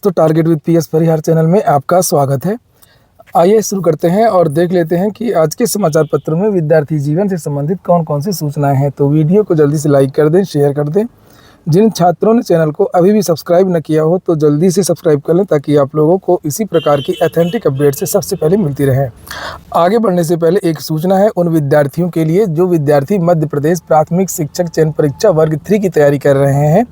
तो target with PS Parihar channel में आपका स्वागत है। आइए शुरू करते हैं और देख लेते हैं कि आज के समाचार पत्रों में विद्यार्थी जीवन से संबंधित कौन कौन सी सूचनाएं हैं। तो वीडियो को जल्दी से लाइक कर दें, शेयर कर दें। जिन छात्रों ने चैनल को अभी भी सब्सक्राइब न किया हो तो जल्दी से सब्सक्राइब कर लें ताकि आप लोगों को इसी प्रकार की ऑथेंटिक अपडेट से सबसे पहले मिलती रहे। आगे बढ़ने से पहले एक सूचना है उन विद्यार्थियों के लिए जो विद्यार्थी मध्य प्रदेश प्राथमिक शिक्षक चयन परीक्षा वर्ग 3 की तैयारी कर रहे हैं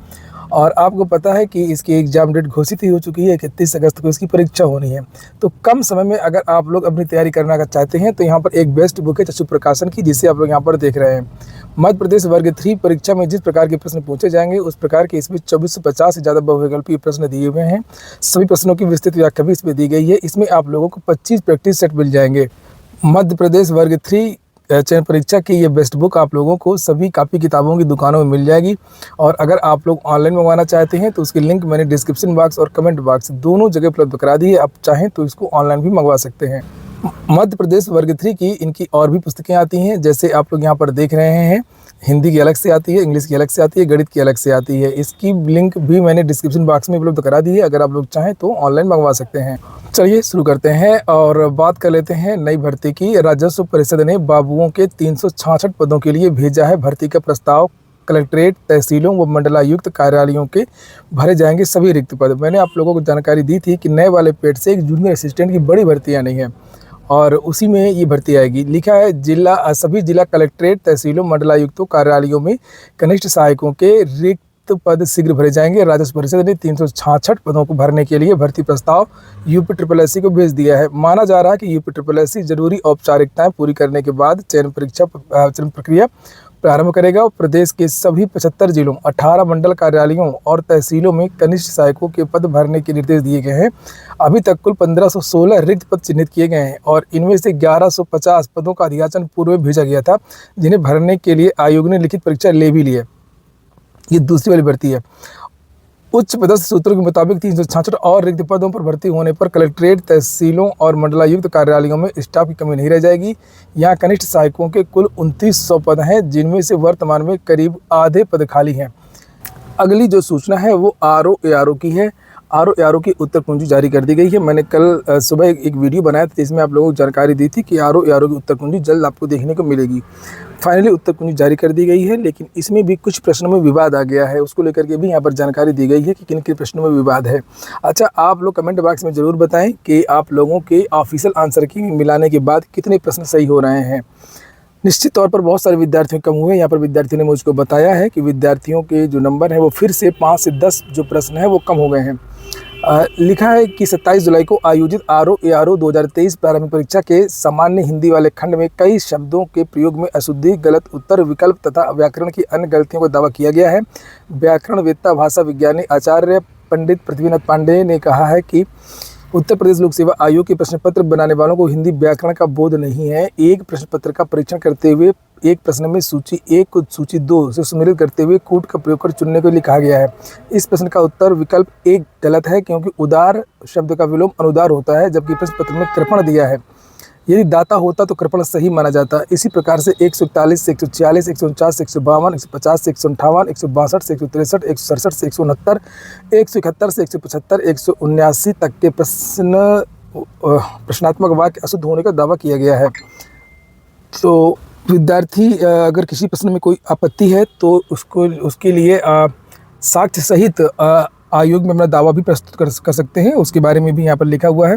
और आपको पता है कि इसकी एग्ज़ाम डेट घोषित ही हो चुकी है। 31 अगस्त को इसकी परीक्षा होनी है। तो कम समय में अगर आप लोग अपनी तैयारी करना चाहते हैं तो यहाँ पर एक बेस्ट बुक है चक्षु प्रकाशन की, जिसे आप लोग यहाँ पर देख रहे हैं। मध्य प्रदेश वर्ग 3 परीक्षा में जिस प्रकार के प्रश्न पूछे जाएंगे उस प्रकार के इसमें 2450 से ज़्यादा बहुविकल्पीय प्रश्न दिए हुए हैं। सभी प्रश्नों की विस्तृत व्याख्या भी इसमें दी गई है। इसमें आप लोगों को 25 प्रैक्टिस सेट मिल जाएंगे। मध्य प्रदेश वर्ग 3 चयन परीक्षा की ये बेस्ट बुक आप लोगों को सभी कापी किताबों की दुकानों में मिल जाएगी। और अगर आप लोग ऑनलाइन मंगवाना चाहते हैं तो उसकी लिंक मैंने डिस्क्रिप्शन बॉक्स और कमेंट बॉक्स दोनों जगह उपलब्ध करा दी है। आप चाहें तो इसको ऑनलाइन भी मंगवा सकते हैं। मध्य प्रदेश वर्ग 3 की इनकी और भी पुस्तकें आती हैं, जैसे आप लोग यहाँ पर देख रहे हैं। हिंदी की अलग से आती है, इंग्लिश की अलग से आती है, गणित की अलग से आती है। इसकी लिंक भी मैंने डिस्क्रिप्शन बॉक्स में उपलब्ध करा दी है। अगर आप लोग चाहें तो ऑनलाइन मंगवा सकते हैं। चलिए शुरू करते हैं और बात कर लेते हैं नई भर्ती की। राजस्व परिषद ने बाबुओं के 366 पदों के लिए भेजा है भर्ती का प्रस्ताव। कलेक्ट्रेट, तहसीलों व मंडलायुक्त कार्यालयों के भरे जाएंगे सभी रिक्त पद। मैंने आप लोगों को जानकारी दी थी कि नए वाले पेड से एक जूनियर असिस्टेंट की बड़ी भर्ती आनी है और उसी में ये भर्ती आएगी। लिखा है सभी जिला कलेक्ट्रेट, तहसीलों, मंडलायुक्तों कार्यालयों में कनिष्ठ सहायकों के रिक्त पद शीघ्र भरे जाएंगे। राजस्व परिषद ने 366 पदों को भरने के लिए भर्ती प्रस्ताव यूपी को भेज दिया है। माना जा रहा है कि यूपी जरूरी औपचारिकताएं पूरी करने के बाद चयन प्रक्रिया प्रारंभ करेगा और प्रदेश के सभी 75 जिलों, 18 मंडल कार्यालयों और तहसीलों में कनिष्ठ सहायकों के पद भरने के निर्देश दिए गए हैं। अभी तक कुल 1516 रिक्त पद चिन्हित किए गए हैं और इनमें से 1150 पदों का अधियाचन पूर्व में भेजा गया था, जिन्हें भरने के लिए आयोग ने लिखित परीक्षा ले भी ली है। ये दूसरी वाली भर्ती है। उच्च पदस्थ सूत्रों के मुताबिक 366 और रिक्त पदों पर भर्ती होने पर कलेक्ट्रेट, तहसीलों और मंडलायुक्त कार्यालयों में स्टाफ की कमी नहीं रह जाएगी। यहाँ कनिष्ठ सहायकों के कुल 2900 पद हैं, जिनमें से वर्तमान में करीब आधे पद खाली हैं। अगली जो सूचना है वो आरओ की है। आरओ की उत्तर कुंजी जारी कर दी गई है। मैंने कल सुबह एक वीडियो बनाया था जिसमें आप लोगों को जानकारी दी थी कि आरओ की उत्तर कुंजी जल्द आपको देखने को मिलेगी। फाइनली उत्तर कुंजी जारी कर दी गई है, लेकिन इसमें भी कुछ प्रश्नों में विवाद आ गया है। उसको लेकर के भी यहाँ पर जानकारी दी गई है कि किन किन प्रश्नों में विवाद है। अच्छा, आप लोग कमेंट बॉक्स में ज़रूर बताएं कि आप लोगों के ऑफिशियल आंसर की मिलाने के बाद कितने प्रश्न सही हो रहे हैं। निश्चित तौर पर बहुत सारे विद्यार्थियों कम हुए। यहाँ पर विद्यार्थियों ने मुझको बताया है कि विद्यार्थियों के जो नंबर हैं वो फिर से 5 से 10 जो प्रश्न हैं वो कम हो गए हैं। लिखा है कि 27 जुलाई को आयोजित आरओ 2023 प्रारंभिक परीक्षा के सामान्य हिंदी वाले खंड में कई शब्दों के प्रयोग में अशुद्धि, गलत उत्तर, विकल्प तथा व्याकरण की अन्य गलतियों का दावा किया गया है। व्याकरणवेत्ता, भाषा विज्ञानी आचार्य पंडित पृथ्वीनाथ पांडेय ने कहा है कि उत्तर प्रदेश लोक सेवा आयोग के प्रश्न पत्र बनाने वालों को हिंदी व्याकरण का बोध नहीं है। एक प्रश्न पत्र का परीक्षण करते हुए एक प्रश्न में सूची 1 को सूची 2 से सम्मिलित करते हुए कूट का प्रयोग कर चुनने के लिए कहा गया है। इस प्रश्न का उत्तर विकल्प 1 गलत है, क्योंकि उदार शब्द का विलोम अनुदार होता है, जबकि प्रश्न पत्र में कृपण दिया है। यदि दाता होता तो कृपण सही माना जाता। इसी प्रकार से 141 से 146, 149 से 152, 150 से 158, 162 से 163, 167 से 169, 171 से 175, 179 तक के प्रश्नात्मक वाक्य अशुद्ध होने का दावा किया गया है। तो विद्यार्थी अगर किसी प्रश्न में कोई आपत्ति है तो उसके लिए साक्ष्य सहित आयोग में अपना दावा भी प्रस्तुत कर सकते हैं। उसके बारे में भी यहाँ पर लिखा हुआ है।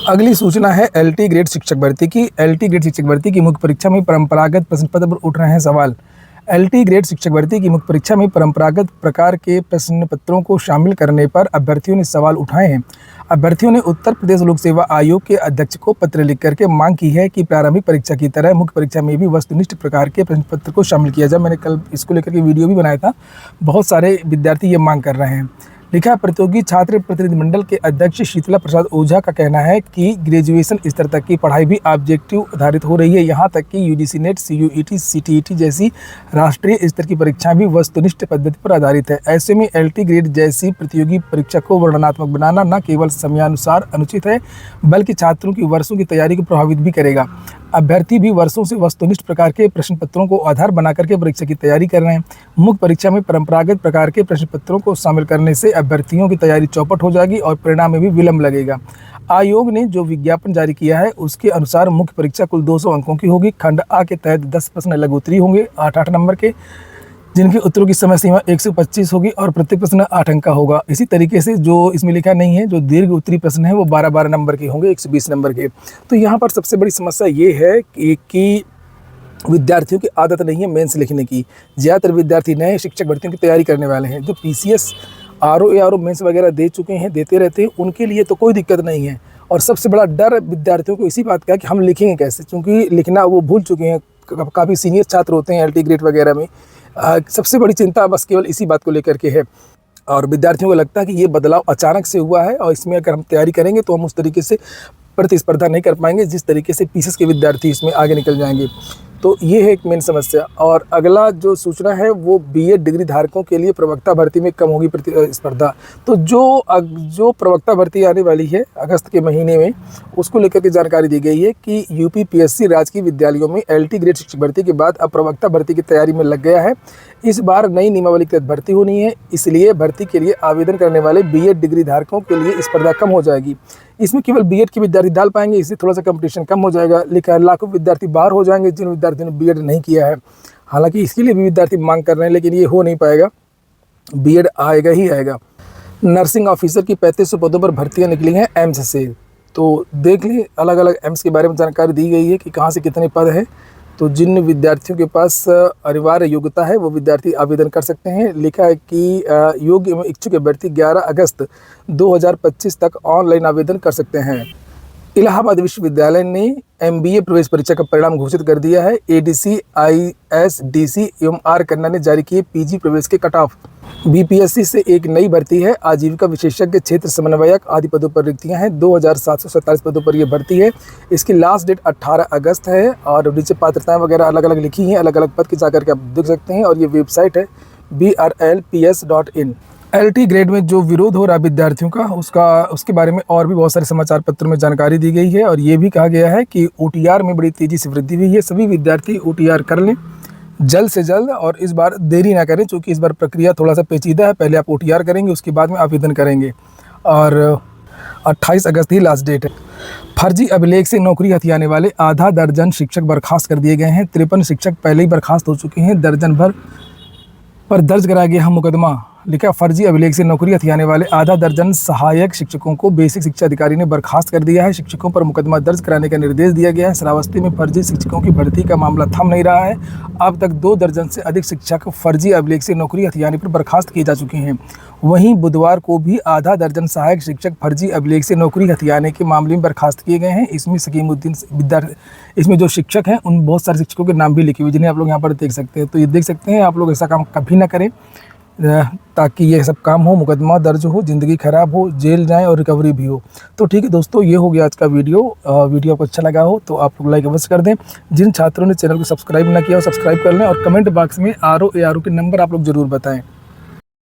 अगली सूचना है LT ग्रेड शिक्षक भर्ती की। LT ग्रेड शिक्षक भर्ती की मुख्य परीक्षा में परंपरागत प्रश्न पत्र पर उठ रहे हैं सवाल। LT ग्रेड शिक्षक भर्ती की मुख्य परीक्षा में परंपरागत प्रकार के प्रश्न पत्रों को शामिल करने पर अभ्यर्थियों ने सवाल उठाए हैं। अभ्यर्थियों ने उत्तर प्रदेश लोक सेवा आयोग के अध्यक्ष को पत्र लिख करके मांग की है कि प्रारंभिक परीक्षा की तरह मुख्य परीक्षा में भी वस्तुनिष्ठ प्रकार के प्रश्न पत्र को शामिल किया जाए। मैंने कल इसको लेकर के वीडियो भी बनाया था। बहुत सारे विद्यार्थी ये मांग कर रहे हैं। लिखा प्रतियोगी छात्र प्रतिनिधिमंडल के अध्यक्ष शीतला प्रसाद ओझा का कहना है कि ग्रेजुएशन स्तर तक की पढ़ाई भी ऑब्जेक्टिव आधारित हो रही है। यहाँ तक कि यूजीसी नेट, CUET, CTET जैसी राष्ट्रीय स्तर की परीक्षाएं भी वस्तुनिष्ठ पद्धति पर आधारित है। ऐसे में LT ग्रेड जैसी प्रतियोगी परीक्षा को वर्णनात्मक बनाना न केवल समयानुसार अनुचित है, बल्कि छात्रों की वर्षों की तैयारी को प्रभावित भी करेगा। अभ्यर्थी भी वर्षों से वस्तुनिष्ठ प्रकार के प्रश्न पत्रों को आधार बना करके परीक्षा की तैयारी कर रहे हैं। मुख्य परीक्षा में परंपरागत प्रकार के प्रश्न पत्रों को शामिल करने से अभ्यर्थियों की तैयारी चौपट हो जाएगी और परिणाम में भी विलंब लगेगा। आयोग ने जो विज्ञापन जारी किया है उसके अनुसार मुख्य परीक्षा कुल 200 अंकों की होगी। खंड आ के तहत 10 प्रश्न लघु उत्तरीय होंगे 8-8 नंबर के, जिनके उत्तरों की समय सीमा 125 होगी और प्रत्येक प्रश्न 8 अंक का होगा। इसी तरीके से जो इसमें लिखा नहीं है, जो दीर्घ उत्तरीय प्रश्न है वो 12-12 नंबर के होंगे, 120 नंबर के। तो यहाँ पर सबसे बड़ी समस्या ये है कि विद्यार्थियों की आदत नहीं है मेंस लिखने की। ज़्यादातर विद्यार्थी नए शिक्षक भर्तियों की तैयारी करने वाले हैं, जो पीसीएस आरओ मेंस वगैरह दे चुके हैं, देते रहते हैं, उनके लिए तो कोई दिक्कत नहीं है। और सबसे बड़ा डर विद्यार्थियों को इसी बात का है कि हम लिखेंगे कैसे, क्योंकि लिखना वो भूल चुके हैं। काफ़ी सीनियर छात्र होते हैं एलटी ग्रेड वगैरह में, सबसे बड़ी चिंता बस केवल इसी बात को लेकर के है। और विद्यार्थियों को लगता है कि ये बदलाव अचानक से हुआ है और इसमें अगर हम तैयारी करेंगे तो हम उस तरीके से प्रतिस्पर्धा नहीं कर पाएंगे जिस तरीके से पीसीएस के विद्यार्थी इसमें आगे निकल जाएंगे। तो ये है एक मेन समस्या। और अगला जो सूचना है वो बीएड डिग्री धारकों के लिए प्रवक्ता भर्ती में कम होगी प्रतिस्पर्धा। तो जो प्रवक्ता भर्ती आने वाली है अगस्त के महीने में, उसको लेकर के जानकारी दी गई है कि यूपी पीएससी राजकीय विद्यालयों में एलटी ग्रेड शिक्षक भर्ती के बाद अब प्रवक्ता भर्ती की तैयारी में लग गया है। इस बार नई नियमावली के तहत भर्ती होनी है, इसलिए भर्ती के लिए आवेदन करने वाले बीएड डिग्री धारकों के लिए स्पर्धा कम हो जाएगी। इसमें केवल बीएड के विद्यार्थी डाल पाएंगे, इससे थोड़ा सा कंपटीशन कम हो जाएगा। लेकिन लाखों विद्यार्थी बाहर हो जाएंगे जिन विद्यार्थियों ने बीएड नहीं किया है। हालांकि इसके लिए भी विद्यार्थी मांग कर रहे हैं, लेकिन ये हो नहीं पाएगा, बीएड आएगा ही आएगा। नर्सिंग ऑफिसर की 3500 पदों पर भर्तियाँ निकली हैं एम्स से। तो देख लें, अलग अलग एम्स के बारे में जानकारी दी गई है कि कहाँ से कितने पद हैं। तो जिन विद्यार्थियों के पास अनिवार्य योग्यता है वो विद्यार्थी आवेदन कर सकते हैं। लिखा है कि योग्य एवं इच्छुक अभ्यर्थी 11 अगस्त 2025 तक ऑनलाइन आवेदन कर सकते हैं। इलाहाबाद विश्वविद्यालय ने एमबीए प्रवेश परीक्षा का परिणाम घोषित कर दिया है। एडीसी, आईएसडीसी एवं आर कन्ना ने जारी किए पीजी प्रवेश के कट ऑफ। बीपीएससी से एक नई भर्ती है, आजीविका विशेषज्ञ क्षेत्र समन्वयक आदि पदों पर रिक्तियां हैं। 2747 पदों पर यह भर्ती है। इसकी लास्ट डेट 18 अगस्त है और नीचे पात्रताएं वगैरह अलग अलग लिखी हैं, अलग अलग पद की जाकर के आप देख सकते हैं। और ये वेबसाइट है brlps.in। एलटी ग्रेड में जो विरोध हो रहा है विद्यार्थियों का, उसके बारे में और भी बहुत सारे समाचार पत्रों में जानकारी दी गई है। और ये भी कहा गया है कि ओटीआर में बड़ी तेज़ी से वृद्धि हुई है। सभी विद्यार्थी ओटीआर कर लें जल्द से जल्द, और इस बार देरी ना करें, क्योंकि इस बार प्रक्रिया थोड़ा सा पेचीदा है। पहले आप ओटीआर करेंगे, उसके बाद में आवेदन करेंगे। और 28 अगस्त ही लास्ट डेट है। फर्जी अभिलेख से नौकरी हथियाने वाले आधा दर्जन शिक्षक बर्खास्त कर दिए गए हैं। 53 शिक्षक पहले ही बर्खास्त हो चुके हैं। दर्जन भर पर दर्ज कराया गया है मुकदमा। लिखा, फर्जी अभिलेख से नौकरी हथियाने वाले आधा दर्जन सहायक शिक्षकों को बेसिक शिक्षा अधिकारी ने बर्खास्त कर दिया है। शिक्षकों पर मुकदमा दर्ज कराने का निर्देश दिया गया है। श्रावस्ती में फर्जी शिक्षकों की भर्ती का मामला थम नहीं रहा है। अब तक 2 दर्जन से अधिक शिक्षक फर्जी अभिलेख से नौकरी हथियाने पर बर्खास्त किए जा चुके हैं। वहीं बुधवार को भी आधा दर्जन सहायक शिक्षक फर्जी अभिलेख से नौकरी हथियाने के मामले में बर्खास्त किए गए हैं। इसमें सकीमुद्दीन विद्यार्थी, इसमें जो शिक्षक हैं उन बहुत सारे शिक्षकों के नाम भी लिखे हुए, जिन्हें आप लोग यहाँ पर देख सकते हैं। तो ये देख सकते हैं, आप लोग ऐसा काम कभी ना करें ताकि ये सब काम हो, मुकदमा दर्ज हो, ज़िंदगी ख़राब हो, जेल जाएं और रिकवरी भी हो। तो ठीक है दोस्तों, ये हो गया आज का वीडियो। वीडियो आपको अच्छा लगा हो तो आप लोग लाइक अवश्य कर दें। जिन छात्रों ने चैनल को सब्सक्राइब ना किया हो सब्सक्राइब कर लें, और कमेंट बॉक्स में आरओ के नंबर आप लोग ज़रूर बताएं।